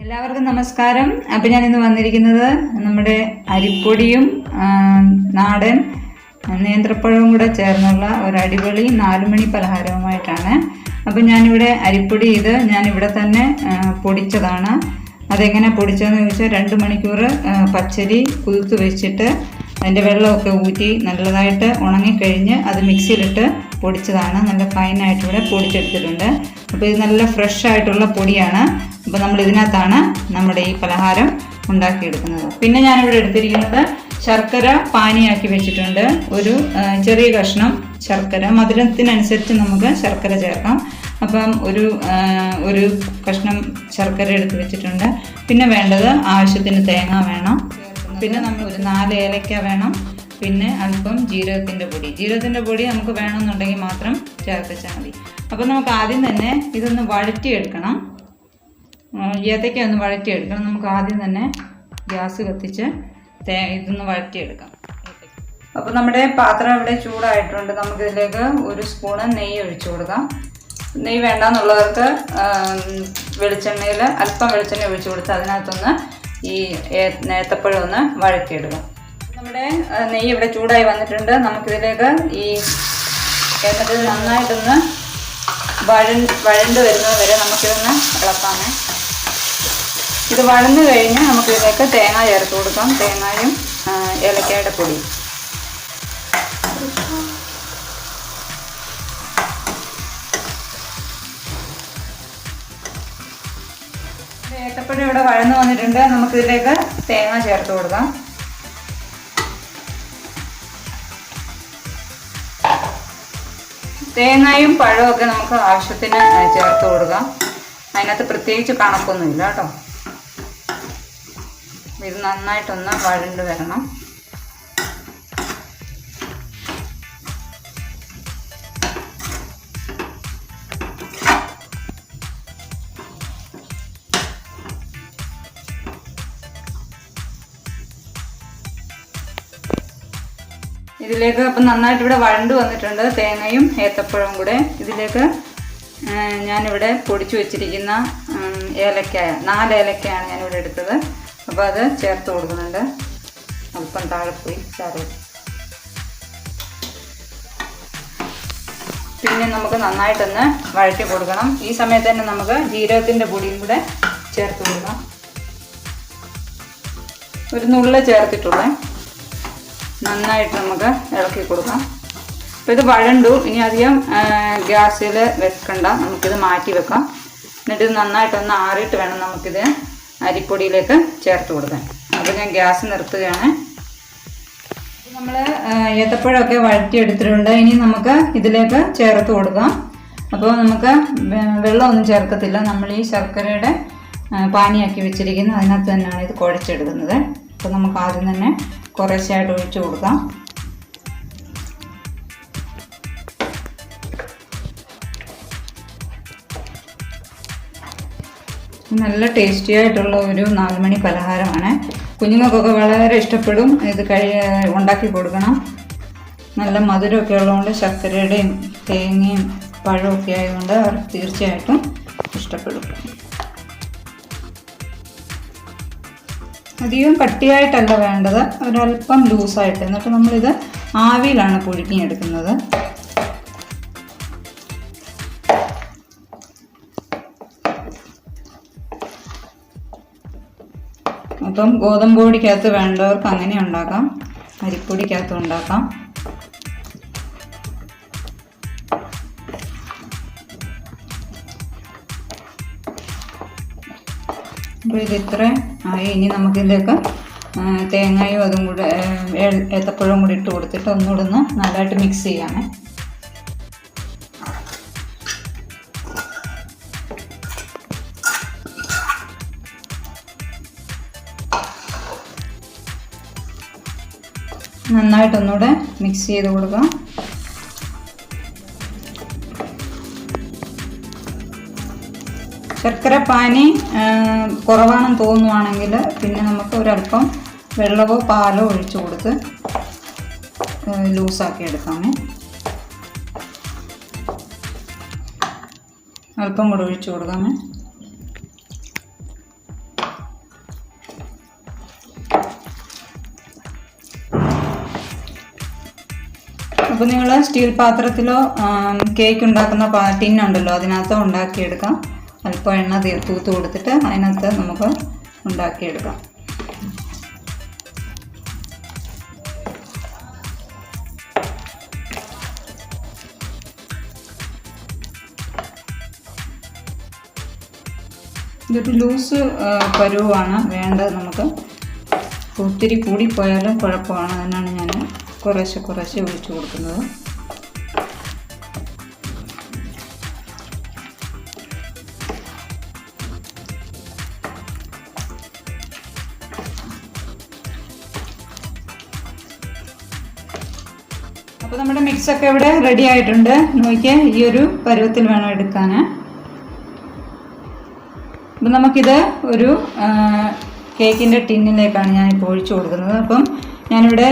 എല്ലാവർക്കും നമസ്കാരം. അപ്പം ഞാനിന്ന് വന്നിരിക്കുന്നത് നമ്മുടെ അരിപ്പൊടിയും നാടൻ നേന്ത്രപ്പഴവും കൂടെ ചേർന്നുള്ള ഒരു അടിപൊളി 4 മണി പലഹാരവുമായിട്ടാണ്. അപ്പം ഞാനിവിടെ അരിപ്പൊടി ഞാനിവിടെ തന്നെ പൊടിച്ചതാണ്. അതെങ്ങനെ പൊടിച്ചതെന്ന് ചോദിച്ചാൽ 2 മണിക്കൂർ പച്ചരി കുതിർത്ത് വെച്ചിട്ട് അതിൻ്റെ വെള്ളമൊക്കെ ഊറ്റി നല്ലതായിട്ട് ഉണങ്ങിക്കഴിഞ്ഞ് അത് മിക്സിയിലിട്ട് പൊടിച്ചതാണ്. നല്ല ഫൈനായിട്ട് ഇവിടെ പൊടിച്ചെടുത്തിട്ടുണ്ട്. അപ്പോൾ ഇത് നല്ല ഫ്രഷ് ആയിട്ടുള്ള പൊടിയാണ്. അപ്പോൾ നമ്മൾ ഇതിനകത്താണ് നമ്മുടെ ഈ പലഹാരം ഉണ്ടാക്കിയെടുക്കുന്നത്. പിന്നെ ഞാനിവിടെ എടുത്തിരിക്കുന്നത് ശർക്കര പാനിയാക്കി വെച്ചിട്ടുണ്ട്. ഒരു ചെറിയ കഷ്ണം ശർക്കര, മധുരത്തിനനുസരിച്ച് നമുക്ക് ശർക്കര ചേർക്കാം. അപ്പം ഒരു കഷ്ണം ശർക്കര എടുത്ത് വെച്ചിട്ടുണ്ട്. പിന്നെ വേണ്ടത് ആവശ്യത്തിന് തേങ്ങ വേണം. പിന്നെ നമ്മൾ ഒരു 4 ഏലക്ക വേണം. പിന്നെ അല്പം ജീരകത്തിൻ്റെ പൊടി നമുക്ക് വേണമെന്നുണ്ടെങ്കിൽ മാത്രം ചേർത്താൽ മതി. അപ്പോൾ നമുക്ക് ആദ്യം തന്നെ ഇതൊന്ന് വഴറ്റിയെടുക്കണം. ഏത്തയ്ക്ക ഒന്ന് വഴറ്റിയെടുക്കണം. നമുക്ക് ആദ്യം തന്നെ ഗ്യാസ് കത്തിച്ച് ഇതൊന്ന് വഴറ്റിയെടുക്കാം. അപ്പോൾ നമ്മുടെ പാത്രം ഇവിടെ ചൂടായിട്ടുണ്ട്. നമുക്കിതിലേക്ക് 1 സ്പൂണ് നെയ്യ് ഒഴിച്ചു കൊടുക്കാം. നെയ്യ് വേണ്ടാന്നുള്ളവർക്ക് വെളിച്ചെണ്ണയിൽ അല്പം വെളിച്ചെണ്ണ ഒഴിച്ചു കൊടുത്ത് അതിനകത്തൊന്ന് ഈ നേത്തപ്പഴം ഒന്ന് വഴറ്റിയെടുക്കാം. നമ്മുടെ നെയ്യ് ഇവിടെ ചൂടായി വന്നിട്ടുണ്ട്. നമുക്കിതിലേക്ക് ഈ ഏത്തപ്പഴം നന്നായിട്ടൊന്ന് വഴണ്ട് വരുന്നത് വരെ നമുക്കിതൊന്ന് ഇളക്കാമേ. ഇത് വഴന്നു കഴിഞ്ഞ് നമുക്കിതിലേക്ക് തേങ്ങ ചേർത്ത് കൊടുക്കാം. തേങ്ങയും ഏലക്കയുടെ പൊടി. ഏത്തപ്പഴം ഇവിടെ വഴന്നു വന്നിട്ടുണ്ട്. നമുക്കിതിലേക്ക് തേങ്ങ ചേർത്ത് കൊടുക്കാം. തേങ്ങയും പഴവും ഒക്കെ നമുക്ക് ആവശ്യത്തിന് ചേർത്ത് കൊടുക്കാം. അതിനകത്ത് പ്രത്യേകിച്ച് കണക്കൊന്നുമില്ല കേട്ടോ. ഇത് നന്നായിട്ടൊന്ന് വഴണ്ട് വരണം. ഇതിലേക്ക് അപ്പം നന്നായിട്ട് ഇവിടെ വഴണ്ട് വന്നിട്ടുണ്ട് തേങ്ങയും ഏത്തപ്പഴവും കൂടെ. ഇതിലേക്ക് ഞാനിവിടെ പൊടിച്ചു വെച്ചിരിക്കുന്ന ഏലക്കായ 4 ഏലക്കയാണ് ഞാനിവിടെ എടുത്തത്. അപ്പോൾ അത് ചേർത്ത് കൊടുക്കുന്നുണ്ട്. അല്പം താഴെ പോയി ചേർത്ത്. പിന്നെ നമുക്ക് നന്നായിട്ടൊന്ന് വഴറ്റി കൊടുക്കണം. ഈ സമയത്ത് തന്നെ നമുക്ക് ജീരകത്തിൻ്റെ പൊടിയും കൂടെ ചേർത്ത് കൊടുക്കാം. ഒരു നുള്ള് ചേർത്തിട്ടുള്ളേ. നന്നായിട്ട് നമുക്ക് ഇളക്കി കൊടുക്കാം. അപ്പോൾ ഇത് വഴണ്ടു. ഇനി അധികം ഗ്യാസിൽ വെക്കണ്ട. നമുക്കിത് മാറ്റി വെക്കാം. എന്നിട്ട് ഇത് നന്നായിട്ടൊന്ന് ആറിയിട്ട് വേണം നമുക്കിത് അരിപ്പൊടിയിലേക്ക് ചേർത്ത് കൊടുക്കാൻ. അപ്പോൾ ഞാൻ ഗ്യാസ് നിർത്തുകയാണ്. നമ്മൾ ഏത്തപ്പഴമൊക്കെ വഴറ്റിയെടുത്തിട്ടുണ്ട്. ഇനി നമുക്ക് ഇതിലേക്ക് ചേർത്ത് കൊടുക്കാം. അപ്പോൾ നമുക്ക് വെള്ളമൊന്നും ചേർക്കത്തില്ല. നമ്മൾ ഈ ശർക്കരയുടെ പാനിയാക്കി വെച്ചിരിക്കുന്നത് അതിനകത്ത് തന്നെയാണ് ഇത് കുഴച്ചെടുക്കുന്നത്. അപ്പോൾ നമുക്ക് ആദ്യം തന്നെ കുറേശ്ശായിട്ട് ഒഴിച്ചു കൊടുക്കാം. നല്ല ടേസ്റ്റി ആയിട്ടുള്ള ഒരു 4 മണി പലഹാരമാണ്. കുഞ്ഞുങ്ങൾക്കൊക്കെ വളരെ ഇഷ്ടപ്പെടും. ഇത് ഉണ്ടാക്കി കൊടുക്കണം. നല്ല മധുരമൊക്കെ ഉള്ളതുകൊണ്ട് ശർക്കരയുടെയും തേങ്ങയും പഴമൊക്കെ ആയതുകൊണ്ട് അവർ തീർച്ചയായിട്ടും ഇഷ്ടപ്പെടും. അധികം കട്ടിയായിട്ടല്ല വേണ്ടത്, ഒരല്പം ലൂസായിട്ട്. എന്നിട്ട് നമ്മളിത് ആവിയിലാണ് പുഴുങ്ങിയെടുക്കുന്നത്. അപ്പം ഗോതമ്പ് പൊടിക്കകത്ത് വേണ്ടവർക്ക് അങ്ങനെ ഉണ്ടാക്കാം, അരിപ്പൊടിക്കകത്ത് ഉണ്ടാക്കാം. അപ്പോൾ ഇതിത്ര ആയി. ഇനി നമുക്കിതിലേക്ക് തേങ്ങയും അതും കൂടെ ഏത്തപ്പഴവും കൂടി ഇട്ട് കൊടുത്തിട്ട് ഒന്നുകൂടെ ഒന്ന് നല്ലതായിട്ട് മിക്സ് ചെയ്യാമേ. നന്നായിട്ടൊന്നുകൂടെ മിക്സ് ചെയ്ത് കൊടുക്കാം. ശർക്കര പാനി കുറവാണെന്ന് തോന്നുവാണെങ്കിൽ പിന്നെ നമുക്ക് ഒരല്പം വെള്ളമോ പാലോ ഒഴിച്ചു കൊടുത്ത് ലൂസാക്കി എടുക്കാമേ. അല്പം കൂടെ ഒഴിച്ചു കൊടുക്കാമേ. അപ്പോൾ നിങ്ങൾ സ്റ്റീൽ പാത്രത്തിലോ കേക്ക് ഉണ്ടാക്കുന്ന ടിന്നുണ്ടല്ലോ അതിനകത്തോ ഉണ്ടാക്കിയെടുക്കാം. അല്പം എണ്ണ തൂത്ത് കൊടുത്തിട്ട് അതിനകത്ത് നമുക്ക് ഉണ്ടാക്കിയെടുക്കാം. ഇതൊരു ലൂസ് പരുവാണ് വേണ്ടത്. നമുക്ക് ഒത്തിരി കൂടിപ്പോയാലും കുഴപ്പമാണ്. അതിനാണ് ഞാൻ കുറേശ്ശെ ഒഴിച്ചു കൊടുക്കുന്നത്. അപ്പോൾ നമ്മുടെ മിക്സൊക്കെ ഇവിടെ റെഡി ആയിട്ടുണ്ട്. നോക്കിയാൽ ഈ ഒരു പരുവത്തിൽ വേണം എടുക്കാൻ. അപ്പം നമുക്കിത് ഒരു കേക്കിൻ്റെ ടിന്നിലേക്കാണ് ഞാനിപ്പോൾ ഒഴിച്ചു കൊടുക്കുന്നത്. അപ്പം ഞാനിവിടെ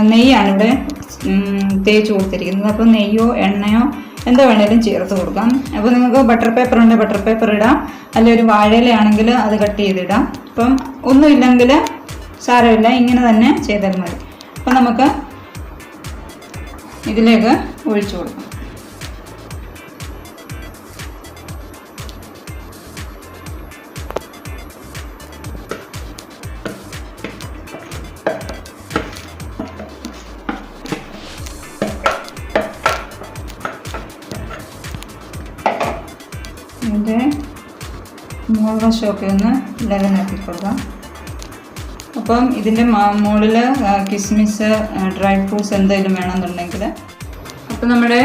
നെയ്യാണ് ഇവിടെ തേച്ച് കൊടുത്തിരിക്കുന്നത്. അപ്പം നെയ്യോ എണ്ണയോ എന്തോ വേണേലും ചേർത്ത് കൊടുക്കാം. അപ്പോൾ നിങ്ങൾക്ക് ബട്ടർ പേപ്പർ ഉണ്ടെങ്കിൽ ബട്ടർ പേപ്പർ ഇടാം, അല്ലെങ്കിൽ ഒരു വാഴയിലയാണെങ്കിൽ അത് കട്ട് ചെയ്തിടാം. അപ്പം ഒന്നുമില്ലെങ്കിൽ സാരമില്ല, ഇങ്ങനെ തന്നെ ചെയ്താൽ മതി. അപ്പം നമുക്ക് ഇതിലേക്ക് ഒഴിച്ചു കൊടുക്കാം. ഇതിൻ്റെ മുകൾവശമൊക്കെ ഒന്ന് ലെവലാക്കി കൊടുക്കാം. അപ്പം ഇതിൻ്റെ മുകളിൽ കിസ്മിസ്, ഡ്രൈ ഫ്രൂട്ട്സ് എന്തെങ്കിലും വേണമെന്നുണ്ടെങ്കിൽ. അപ്പം നമ്മുടെ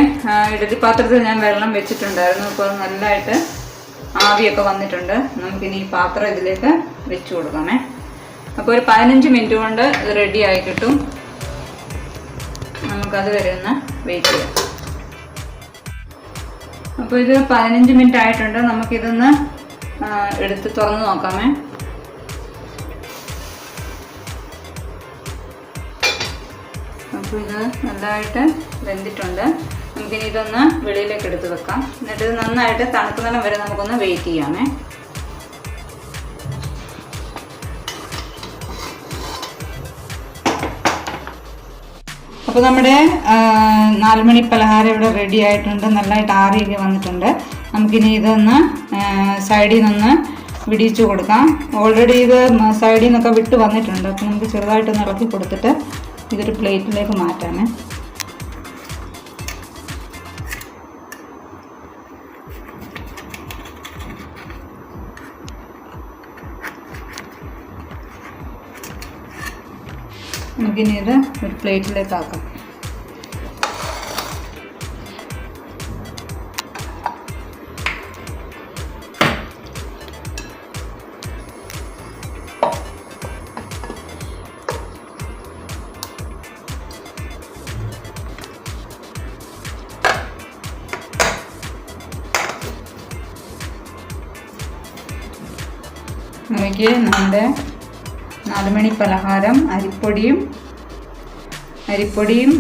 ഇഡലി പാത്രത്തിൽ ഞാൻ വെള്ളം വെച്ചിട്ടുണ്ടായിരുന്നു. അപ്പോൾ നല്ലതായിട്ട് ആവിയൊക്കെ വന്നിട്ടുണ്ട്. നമുക്കിനി ഈ പാത്രം ഇതിലേക്ക് വെച്ച് കൊടുക്കാമേ. അപ്പോൾ ഒരു 15 മിനിറ്റ് കൊണ്ട് ഇത് റെഡി ആയി കിട്ടും. നമുക്കത് വരെ ഒന്ന് വെയിറ്റ് ചെയ്യാം. അപ്പോൾ ഇത് 15 മിനിറ്റ് ആയിട്ടുണ്ട്. നമുക്കിതൊന്ന് എടുത്ത് തുറന്ന് നോക്കാമേ. അപ്പോൾ ഇത് നല്ലതായിട്ട് വെന്തിട്ടുണ്ട്. നമുക്കിനി ഇതൊന്ന് വെളിയിലേക്ക് എടുത്ത് വെക്കാം. എന്നിട്ട് ഇത് നന്നായിട്ട് തണുക്കുന്നിടം വരെ നമുക്കൊന്ന് വെയിറ്റ് ചെയ്യാമേ. അപ്പോൾ നമ്മുടെ 4 മണി പലഹാരം ഇവിടെ റെഡി ആയിട്ടുണ്ട്. നല്ലതായിട്ട് ആറിയൊക്കെ വന്നിട്ടുണ്ട്. നമുക്കിനി ഇതൊന്ന് സൈഡിൽ നിന്നൊന്ന് വിടിയിച്ചു കൊടുക്കാം. ഓൾറെഡി ഇത് സൈഡിൽ നിന്നൊക്കെ വിട്ട് വന്നിട്ടുണ്ട്. അപ്പോൾ നമുക്ക് ചെറുതായിട്ടൊന്ന് ഇളക്കി കൊടുത്തിട്ട് ഇതൊരു പ്ലേറ്റിലേക്ക് മാറ്റാമേ. നമുക്കിനി ഇത് ഒരു പ്ലേറ്റിലേക്ക് ആക്കാം. നമുക്ക് നമ്മുടെ 4 മണി പലഹാരം അരിപ്പൊടിയും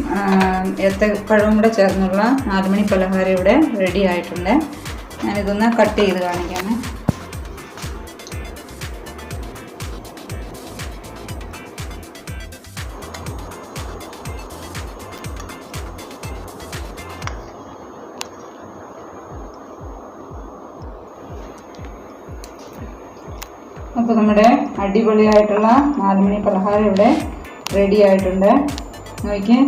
ഏത്തപ്പഴവും കൂടെ ചേർന്നുള്ള 4 മണി പലഹാരം ഇവിടെ റെഡി ആയിട്ടുണ്ട്. ഞാനിതൊന്ന് കട്ട് ചെയ്ത് കാണിക്കാം. അപ്പോൾ നമ്മുടെ അടിപൊളിയായിട്ടുള്ള 4 മണി പലഹാരം ഇവിടെ റെഡി ആയിട്ടുണ്ട്. നോക്കിയേ.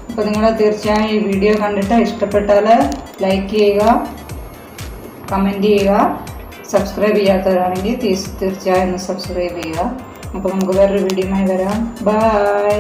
അപ്പോൾ നിങ്ങൾ തീർച്ചയായും ഈ വീഡിയോ കണ്ടിട്ട് ഇഷ്ടപ്പെട്ടാൽ ലൈക്ക് ചെയ്യുക, കമൻറ്റ് ചെയ്യുക. സബ്സ്ക്രൈബ് ചെയ്യാത്തവരാണെങ്കിൽ തീർച്ചയായും ഒന്ന് സബ്സ്ക്രൈബ് ചെയ്യുക. അപ്പോൾ നമുക്ക് വേറൊരു വീഡിയോയുമായി വരാം. ബൈ.